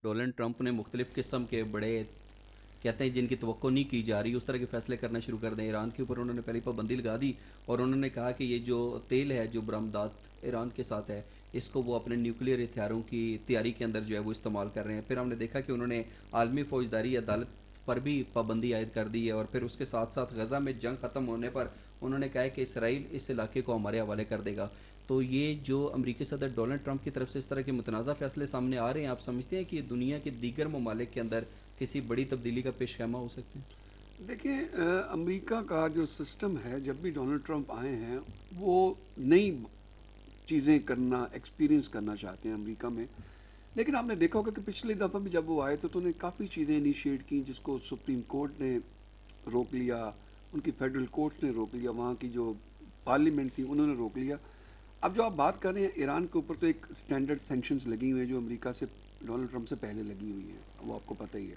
Donald Trump نے مختلف قسم کے بڑے کہتے ہیں جن کی توقع نہیں کی جا رہی اس طرح کے فیصلے کرنا شروع کر دیں. ایران کے اوپر انہوں نے پہلی پابندی لگا دی اور انہوں نے کہا کہ یہ جو تیل ہے جو برآمدات ایران کے ساتھ ہے اس کو وہ اپنے نیوکلیئر ہتھیاروں کی تیاری کے اندر جو ہے وہ استعمال کر رہے ہیں. پھر ہم نے دیکھا کہ انہوں نے عالمی فوجداری عدالت پر بھی پابندی عائد کر دی ہے اور پھر اس کے ساتھ ساتھ غزہ میں جنگ ختم ہونے پر انہوں نے کہا ہے کہ اسرائیل اس علاقے کو ہمارے حوالے کر دے گا. تو یہ جو امریکی صدر ڈونلڈ ٹرمپ کی طرف سے اس طرح کے متنازع فیصلے سامنے آ رہے ہیں, آپ سمجھتے ہیں کہ یہ دنیا کے دیگر ممالک کے اندر کسی بڑی تبدیلی کا پیش خیمہ ہو سکتے ہیں؟ دیکھیں امریکہ کا جو سسٹم ہے, جب بھی ڈونلڈ ٹرمپ آئے ہیں وہ نئی چیزیں کرنا, ایکسپیرینس کرنا چاہتے ہیں امریکہ میں. لیکن آپ نے دیکھا ہوگا کہ پچھلی دفعہ بھی جب وہ آئے تو انہوں نے کافی چیزیں انیشیٹ کی جس کو سپریم کورٹ نے روک لیا, ان کی فیڈرل کورٹ نے روک لیا, وہاں کی جو پارلیمنٹ تھی انہوں نے روک لیا. اب جو آپ بات کر رہے ہیں ایران کے اوپر, تو ایک اسٹینڈرڈ سینکشنز لگی ہوئی ہیں جو امریکہ سے ڈونلڈ ٹرمپ سے پہلے لگی ہوئی ہیں, وہ آپ کو پتہ ہی ہے.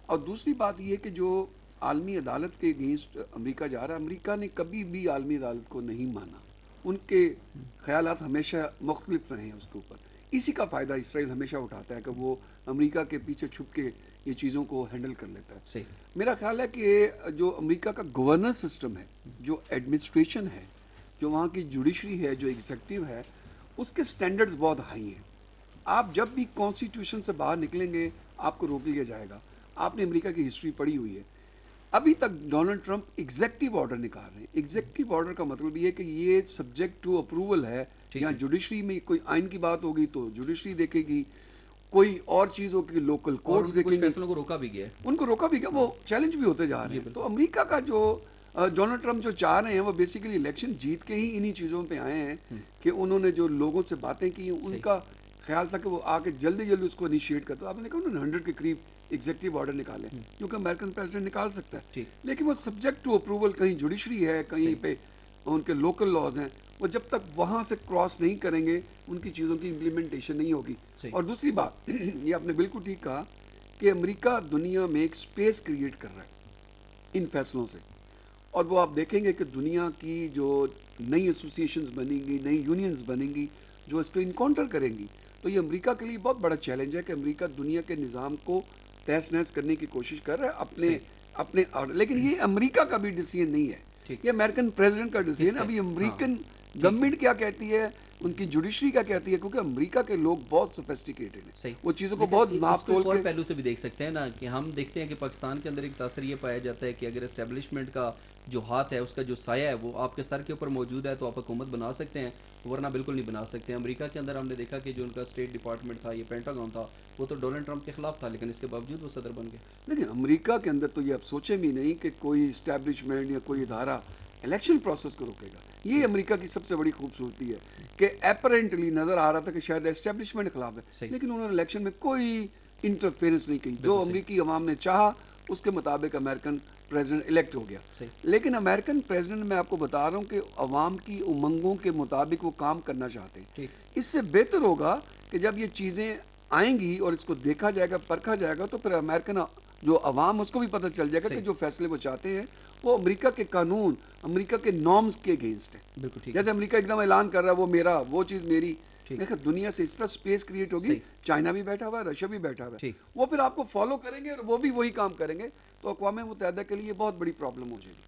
اور دوسری بات یہ کہ جو عالمی عدالت کے اگینسٹ امریکہ جا رہا ہے, امریکہ نے کبھی بھی عالمی عدالت کو نہیں مانا. ان کے خیالات ہمیشہ مختلف رہے ہیں اس کے اوپر. اسی کا فائدہ اسرائیل ہمیشہ اٹھاتا ہے کہ وہ امریکہ کے پیچھے چھپ کے یہ چیزوں کو ہینڈل کر لیتا ہے. صحیح. میرا خیال ہے کہ جو امریکہ کا گورنر سسٹم ہے, جو ایڈمنسٹریشن ہے, جو وہاں کی جوڈیشری ہے, جو ایگزیکٹو ہے, اس کے سٹینڈرڈز بہت ہائی ہیں. آپ جب بھی کانسٹیٹیوشن سے باہر نکلیں گے آپ کو روک لیا جائے گا. آپ نے امریکہ کی ہسٹری پڑھی ہوئی ہے. ابھی تک ڈونلڈ ٹرمپ ایگزیکٹو آرڈر نکال رہے ہیں. ایگزیکٹو آرڈر کا مطلب یہ ہے کہ یہ سبجیکٹ ٹو اپروول ہے. ٹھیک یہاں ہے. جوڈیشری میں کوئی آئین کی بات ہوگی تو جوڈیشری دیکھے گی, کوئی اور چیز ہوگی لوکل اور ان کورٹس کے کچھ دیکھیں گی. فیصلوں کو روکا بھی گیا ہے. ان کو روکا بھی گیا, وہ چیلنج بھی ہوتے جا رہے جی ہیں. بالکل. تو امریکہ کا جو ڈونلڈ ٹرمپ جو چاہ رہے ہیں وہ بیسیکلی الیکشن جیت کے ہی انہی چیزوں پہ آئے ہیں کہ انہوں نے جو لوگوں سے باتیں کی ان صحیح. کا خیال تھا کہ وہ آ کے جلدی جلدی اس کو انیشیٹ کرتا. آپ نے کہا انہوں نے 100 کے قریب ایگزیکٹو آرڈر نکالے, کیونکہ امریکن پریزیڈنٹ نکال سکتا ہے. ٹھیک. لیکن وہ سبجیکٹ ٹو اپروول, کہیں جوڈیشری ہے, کہیں صحیح. پہ ان کے لوکل لاز ہیں, وہ جب تک وہاں سے کراس نہیں کریں گے ان کی چیزوں کی امپلیمنٹیشن نہیں ہوگی. صحیح. اور دوسری بات یہ آپ نے بالکل ٹھیک کہا کہ امریکہ دنیا میں ایک سپیس کریٹ کر رہا ہے ان فیصلوں سے. اور وہ آپ دیکھیں گے کہ دنیا کی جو نئی ایسوسیشنز بنیں گی, نئی یونینز بنیں گی جو اس کو انکاؤنٹر کریں گی, تو یہ امریکہ کے لیے بہت بڑا چیلنج ہے کہ امریکہ دنیا کے نظام کو تہس نہس کرنے کی کوشش کر رہا ہے صحیح. اپنے لیکن یہ امریکہ کا بھی ڈیسیژن نہیں ہے, ٹھیک. یہ امریکن پریزیڈنٹ کا کس ڈیسیژن ہے. کا؟ ابھی ہاں. امریکن ٹھیک ہے. گورنمنٹ کیا کہتی ہے, ان کی جوڈیشری کیا کہتی ہے, کیونکہ امریکہ کے لوگ بہت سوفسٹیکیٹڈ ہیں, صحیح. وہ چیزوں کو لیکن بہت اس ناپ کو ایک تول اور کے. پہلو سے بھی دیکھ سکتے ہیں نا کہ ہم دیکھتے ہیں کہ پاکستان کے اندر ایک تاثر یہ پایا جاتا ہے کہ اگر اسٹیبلشمنٹ کا جو ہاتھ ہے, اس کا جو سایہ ہے وہ آپ کے سر کے اوپر موجود ہے تو آپ حکومت بنا سکتے ہیں, ورنہ بالکل نہیں بنا سکتے. امریکہ کے اندر ہم نے دیکھا کہ جو ان کا اسٹیٹ ڈپارٹمنٹ تھا, یہ پینٹاگون تھا, وہ تو ڈونلڈ ٹرمپ کے خلاف تھا, لیکن اس کے باوجود وہ صدر بن گئے. لیکن امریکہ کے اندر تو یہ آپ سوچیں بھی نہیں کہ کوئی اسٹیبلشمنٹ یا کوئی ادارہ الیکشن پروسیس کو روکے گا. یہ امریکہ کی سب سے بڑی خوبصورتی ہے کہ اپیرنٹلی نظر آ رہا تھا کہ شاید اسٹیبلشمنٹ خلاف ہے, صحیح. لیکن انہوں نے الیکشن میں کوئی انٹرفیئرنس نہیں کی. جو بالکل صحیح. امریکی عوام نے چاہا اس کے مطابق امریکن پریزیڈنٹ الیکٹ ہو گیا. صحیح. لیکن امریکن پریزیڈنٹ میں آپ کو بتا رہا ہوں کہ عوام کی امنگوں کے مطابق وہ کام کرنا چاہتے ہیں. ٹھیک. اس سے بہتر ہوگا کہ جب یہ چیزیں آئیں گی اور اس کو دیکھا جائے گا, پرکھا جائے گا, تو پھر امریکن جو عوام اس کو بھی پتہ چل جائے گا کہ جو فیصلے وہ چاہتے ہیں وہ امریکہ کے قانون, امریکہ کے نارمز کے اگینسٹ ہے. بالکل ٹھیک. جیسے امریکہ ایک دم اعلان کر رہا ہے وہ میرا, وہ چیز میری. ٹھیک. دیکھیں دنیا سے اس طرح سپیس کریٹ ہوگی, صحیح. چائنا بھی بیٹھا ہوا ہے, رشیا بھی بیٹھا ہوا ہے, ٹھیک. وہ پھر آپ کو فالو کریں گے اور وہ بھی وہی کام کریں گے, تو اقوام متحدہ کے لیے بہت بڑی پرابلم ہو جائے گی.